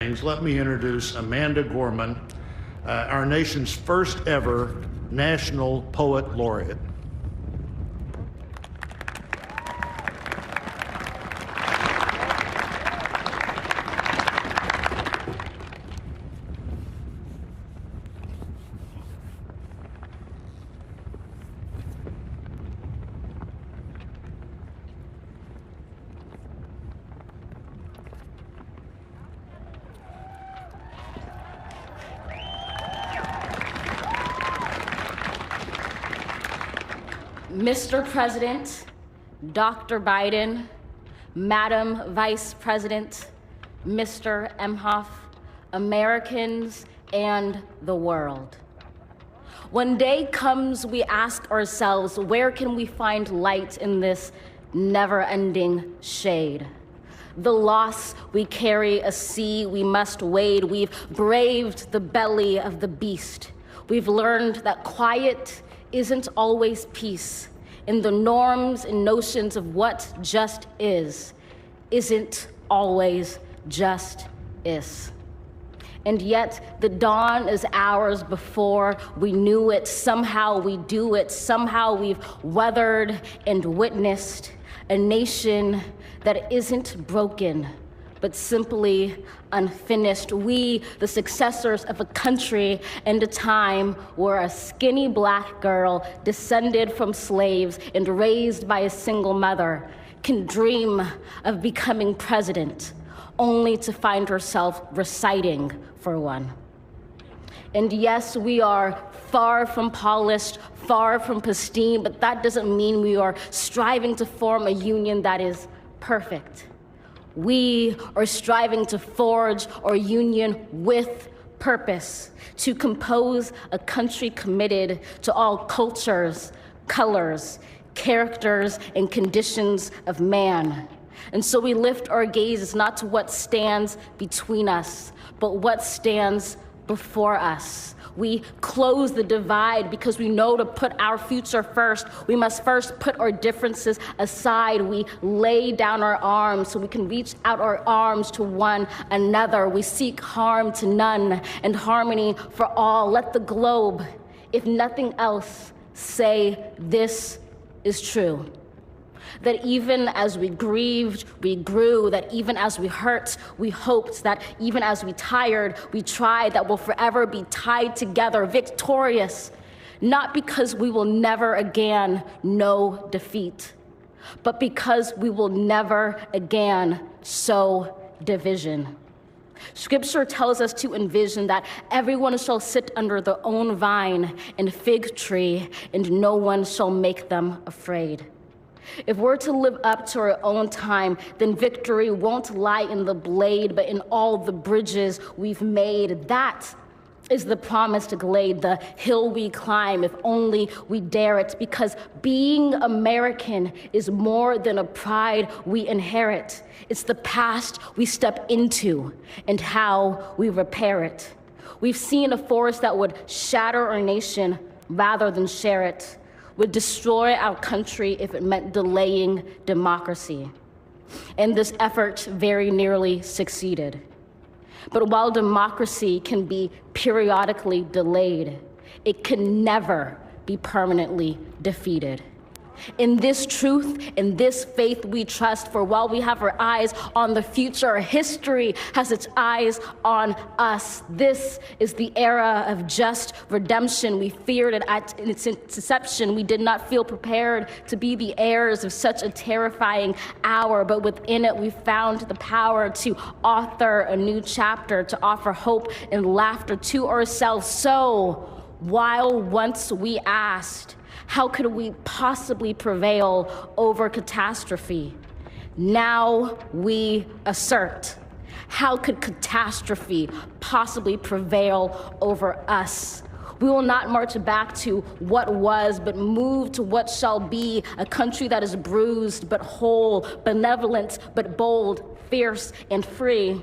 Let me introduce Amanda Gorman, our nation's first ever National Poet Laureate. Mr. President, Dr. Biden, Madam Vice President, Mr. Emhoff, Americans, and the world. When day comes, we ask ourselves, where can we find light in this never-ending shade? The loss we carry, a sea we must wade. We've braved the belly of the beast. We've learned that quiet isn't always peace, and the norms and notions of what just isn't always just is. And yet the dawn is ours before we knew it. Somehow we do it. Somehow we've weathered and witnessed a nation that isn't broken, but simply unfinished. We, the successors of a country and a time where a skinny black girl descended from slaves and raised by a single mother can dream of becoming president, only to find herself reciting for one. And yes, we are far from polished, far from pristine, but that doesn't mean we are striving to form a union that is perfect. We are striving to forge our union with purpose, to compose a country committed to all cultures, colors, characters, and conditions of man. And so we lift our gazes not to what stands between us, but what stands before us. We close the divide because we know to put our future first. We must first put our differences aside. We lay down our arms so we can reach out our arms to one another. We seek harm to none and harmony for all. Let the globe, if nothing else, say this is true. That even as we grieved, we grew, that even as we hurt, we hoped, that even as we tired, we tried, that we'll forever be tied together, victorious, not because we will never again know defeat, but because we will never again sow division. Scripture tells us to envision that everyone shall sit under their own vine and fig tree, and no one shall make them afraid. If we're to live up to our own time, then victory won't lie in the blade, but in all the bridges we've made. That is the promised glade, the hill we climb, if only we dare it, because being American is more than a pride we inherit. It's the past we step into and how we repair it. We've seen a force that would shatter our nation rather than share it, would destroy our country if it meant delaying democracy. And this effort very nearly succeeded. But while democracy can be periodically delayed, it can never be permanently defeated. In this truth, in this faith we trust, for while we have our eyes on the future, history has its eyes on us. This is the era of just redemption. We feared it at its inception. We did not feel prepared to be the heirs of such a terrifying hour, but within it we found the power to author a new chapter, to offer hope and laughter to ourselves. So, while once we asked, how could we possibly prevail over catastrophe? Now we assert, how could catastrophe possibly prevail over us? We will not march back to what was, but move to what shall be, a country that is bruised but whole, benevolent but bold, fierce and free.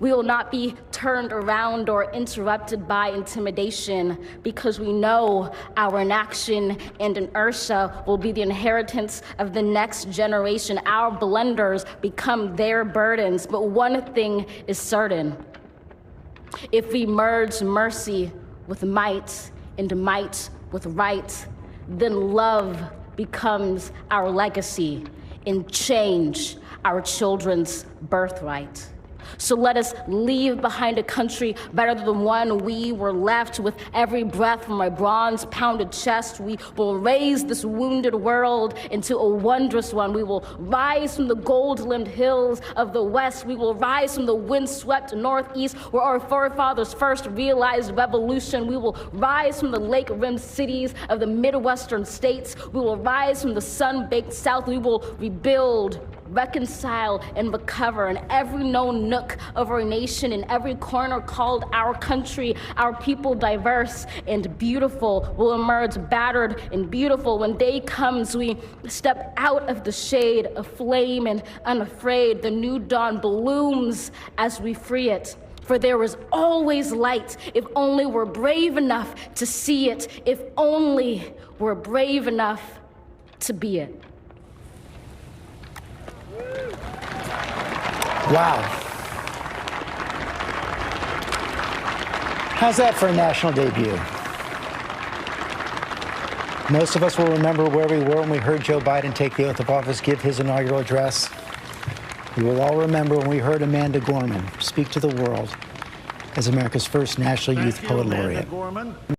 We will not be turned around or interrupted by intimidation, because we know our inaction and inertia will be the inheritance of the next generation. Our blunders become their burdens. But one thing is certain: If we merge mercy with might and might with right, then love becomes our legacy and change our children's birthright. So let us leave behind a country better than the one we were left. With every breath from my bronze-pounded chest, we will raise this wounded world into a wondrous one. We will rise from the gold-limbed hills of the West. We will rise from the wind-swept Northeast, where our forefathers first realized revolution. We will rise from the lake-rimmed cities of the Midwestern states. We will rise from the sun-baked South. We will rebuild, reconcile, and recover in every known nook of our nation, in every corner called our country. Our people, diverse and beautiful, will emerge battered and beautiful. When day comes, we step out of the shade of flame and unafraid. The new dawn blooms as we free it. For there is always light if only we're brave enough to see it, if only we're brave enough to be it. Wow. How's that for a national debut? Most of us will remember where we were when we heard Joe Biden take the oath of office, give his inaugural address. We will all remember when we heard Amanda Gorman speak to the world as America's first National Youth Poet Laureate.